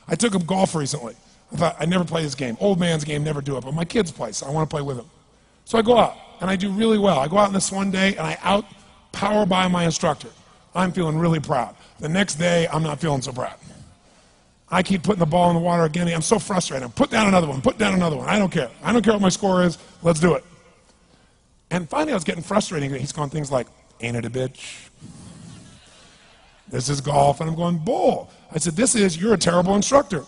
I took him golf recently. I thought, I never play this game. Old man's game, never do it. But my kids play, so I want to play with them. So I go out, and I do really well. I go out on this one day, and I out-power by my instructor. I'm feeling really proud. The next day, I'm not feeling so proud. I keep putting the ball in the water again. I'm so frustrated. Put down another one. Put down another one. I don't care. I don't care what my score is. Let's do it. And finally, I was getting frustrated. He's going things like, ain't it a bitch? This is golf. And I'm going, bull. I said, you're a terrible instructor.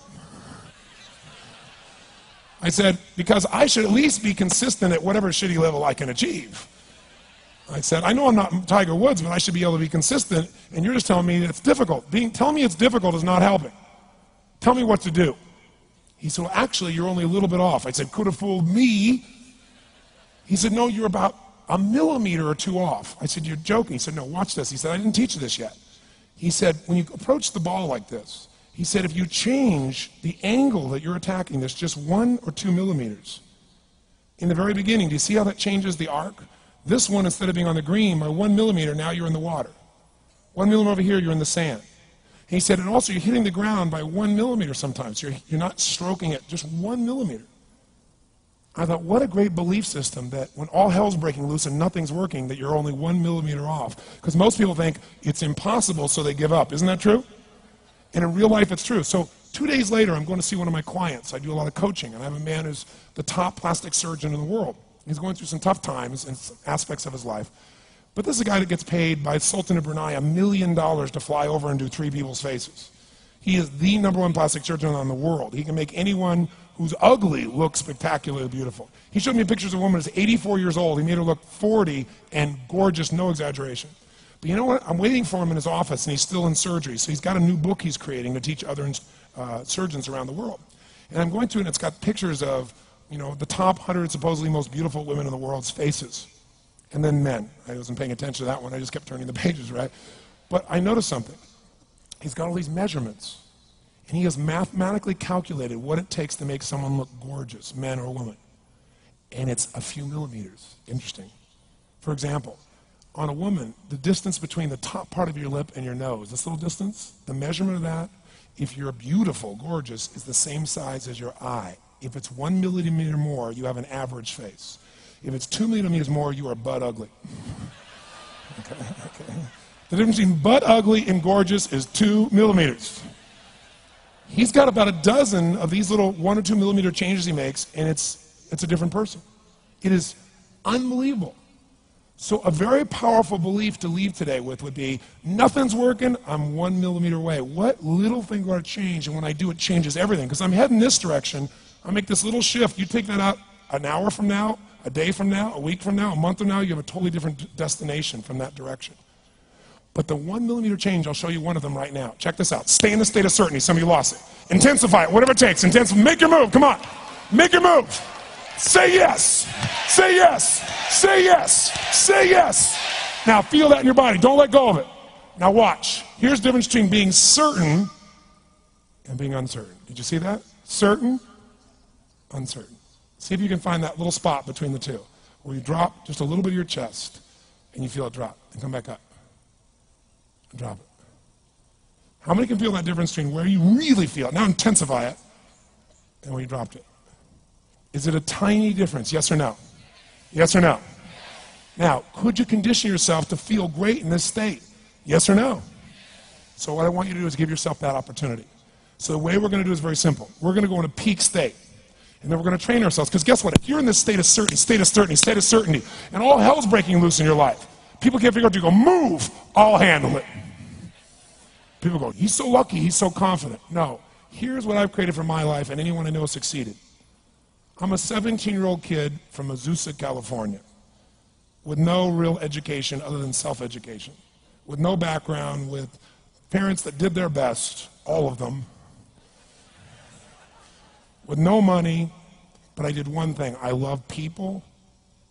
I said, because I should at least be consistent at whatever shitty level I can achieve. I said, I know I'm not Tiger Woods, but I should be able to be consistent, and you're just telling me it's difficult. Telling me it's difficult is not helping. Tell me what to do. He said, well, actually, you're only a little bit off. I said, could have fooled me. He said, no, you're about a millimeter or two off. I said, you're joking. He said, no, watch this. He said, I didn't teach you this yet. He said, when you approach the ball like this, he said, if you change the angle that you're attacking this just 1 or 2 millimeters, in the very beginning, do you see how that changes the arc? This one, instead of being on the green, by 1 millimeter, now you're in the water. 1 millimeter over here, you're in the sand. He said, and also you're hitting the ground by 1 millimeter sometimes. You're not stroking it, just 1 millimeter. I thought, what a great belief system that when all hell's breaking loose and nothing's working, that you're only 1 millimeter off. Because most people think it's impossible, so they give up. Isn't that true? And in real life, it's true. So 2 days later, I'm going to see one of my clients. I do a lot of coaching, and I have a man who's the top plastic surgeon in the world. He's going through some tough times in some aspects of his life. But this is a guy that gets paid by Sultan of Brunei $1 million to fly over and do 3 people's faces. He is the #1 plastic surgeon in the world. He can make anyone who's ugly look spectacularly beautiful. He showed me pictures of a woman who's 84 years old. He made her look 40 and gorgeous, no exaggeration. But you know what? I'm waiting for him in his office, and he's still in surgery. So he's got a new book he's creating to teach other surgeons around the world. And I'm going to, and it's got pictures of, the top 100 supposedly most beautiful women in the world's faces. And then men. I wasn't paying attention to that one. I just kept turning the pages, right? But I noticed something. He's got all these measurements. And he has mathematically calculated what it takes to make someone look gorgeous, man or woman. And it's a few millimeters. Interesting. For example, on a woman, the distance between the top part of your lip and your nose, this little distance, the measurement of that, if you're beautiful, gorgeous, is the same size as your eye. If it's 1 millimeter more, you have an average face. If it's 2 millimeters more, you are butt ugly. Okay. The difference between butt ugly and gorgeous is 2 millimeters. He's got about a dozen of these little 1 or 2 millimeter changes he makes, and it's a different person. It is unbelievable. So a very powerful belief to leave today with would be, nothing's working, I'm 1 millimeter away. What little thing going to change? And when I do, it changes everything. Because I'm heading this direction, I make this little shift. You take that out an hour from now, a day from now, a week from now, a month from now, you have a totally different destination from that direction. But the 1 millimeter change, I'll show you one of them right now. Check this out. Stay in the state of certainty. Some of you lost it. Intensify it, whatever it takes. Make your move. Come on. Make your move. Say yes. Say yes. Say yes. Say yes. Now feel that in your body. Don't let go of it. Now watch. Here's the difference between being certain and being uncertain. Did you see that? Certain, uncertain. See if you can find that little spot between the two, where you drop just a little bit of your chest, and you feel it drop, and come back up, and drop it. How many can feel that difference between where you really feel it, now intensify it, and where you dropped it? Is it a tiny difference, yes or no? Yes or no? Now, could you condition yourself to feel great in this state? Yes or no? So what I want you to do is give yourself that opportunity. So the way we're going to do is very simple. We're going to go in a peak state. And then we're going to train ourselves. Because guess what? If you're in this state of certainty, and all hell's breaking loose in your life, people can't figure out, you go, move, I'll handle it. People go, he's so lucky, he's so confident. No. Here's what I've created for my life, and anyone I know has succeeded. I'm a 17-year-old kid from Azusa, California, with no real education other than self-education, with no background, with parents that did their best, all of them, with no money, but I did one thing. I love people,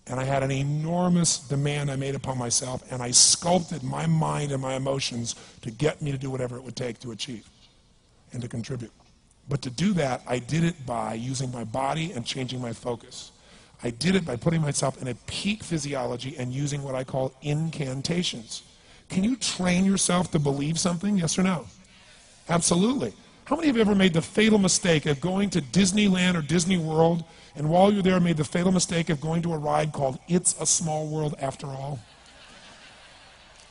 and I had an enormous demand I made upon myself, and I sculpted my mind and my emotions to get me to do whatever it would take to achieve and to contribute. But to do that, I did it by using my body and changing my focus. I did it by putting myself in a peak physiology and using what I call incantations. Can you train yourself to believe something, yes or no? Absolutely. How many of you ever made the fatal mistake of going to Disneyland or Disney World, and while you're there made the fatal mistake of going to a ride called It's a Small World After All?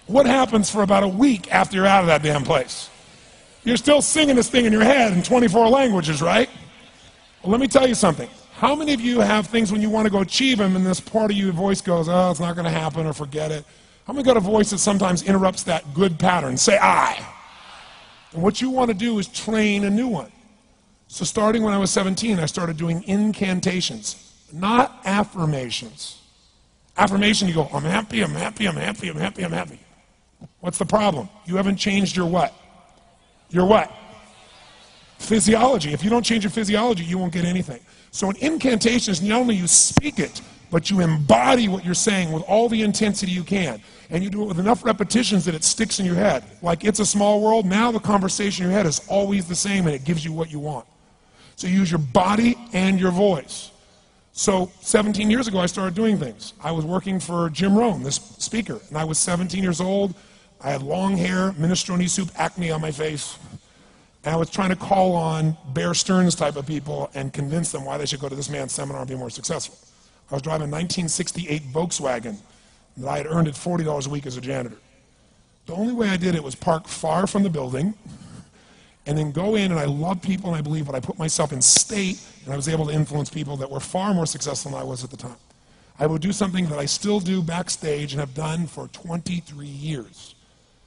What happens for about a week after you're out of that damn place? You're still singing this thing in your head in 24 languages, right? Well, let me tell you something. How many of you have things when you want to go achieve them and this part of your voice goes, oh, it's not going to happen, or forget it? How many got a voice that sometimes interrupts that good pattern? Say I. And what you want to do is train a new one. So starting when I was 17, I started doing incantations, not affirmations. Affirmation, you go, I'm happy, I'm happy, I'm happy, I'm happy, I'm happy. What's the problem? You haven't changed your what? Your what? Physiology. If you don't change your physiology, you won't get anything. So an incantation is not only you speak it, but you embody what you're saying with all the intensity you can. And you do it with enough repetitions that it sticks in your head. Like It's a Small World, now the conversation in your head is always the same and it gives you what you want. So you use your body and your voice. So 17 years ago, I started doing things. I was working for Jim Rohn, this speaker, and I was 17 years old. I had long hair, minestrone soup, acne on my face. And I was trying to call on Bear Stearns type of people and convince them why they should go to this man's seminar and be more successful. I was driving a 1968 Volkswagen that I had earned at $40 a week as a janitor. The only way I did it was park far from the building and then go in, and I love people and I believe, but I put myself in state, and I was able to influence people that were far more successful than I was at the time. I would do something that I still do backstage and have done for 23 years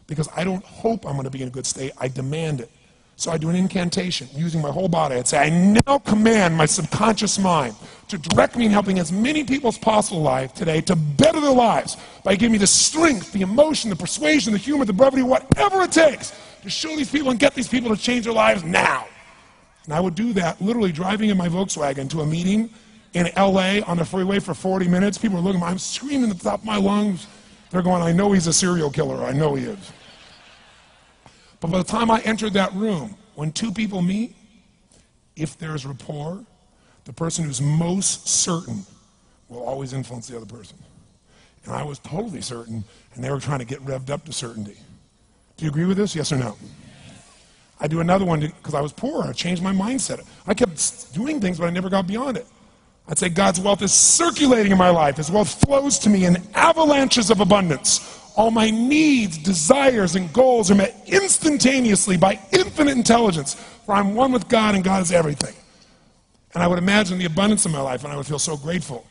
because I don't hope I'm going to be in a good state, I demand it. So I do an incantation using my whole body. I'd say, I now command my subconscious mind to direct me in helping as many people as possible alive today to better their lives by giving me the strength, the emotion, the persuasion, the humor, the brevity, whatever it takes to show these people and get these people to change their lives now. And I would do that literally driving in my Volkswagen to a meeting in LA on the freeway for 40 minutes. People are looking at me, I'm screaming at the top of my lungs. They're going, I know he's a serial killer, I know he is. But by the time I entered that room, when two people meet, if there's rapport, the person who's most certain will always influence the other person. And I was totally certain, and they were trying to get revved up to certainty. Do you agree with this, yes or no? I do another one because I was poor. I changed my mindset. I kept doing things, but I never got beyond it. I'd say God's wealth is circulating in my life. His wealth flows to me in avalanches of abundance. All my needs, desires, and goals are met instantaneously by infinite intelligence, for I'm one with God and God is everything. And I would imagine the abundance in my life, and I would feel so grateful.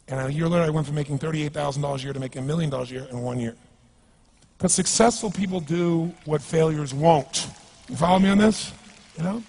And a year later, I went from making $38,000 a year to making $1 million a year in 1 year. Because successful people do what failures won't. You follow me on this? You know?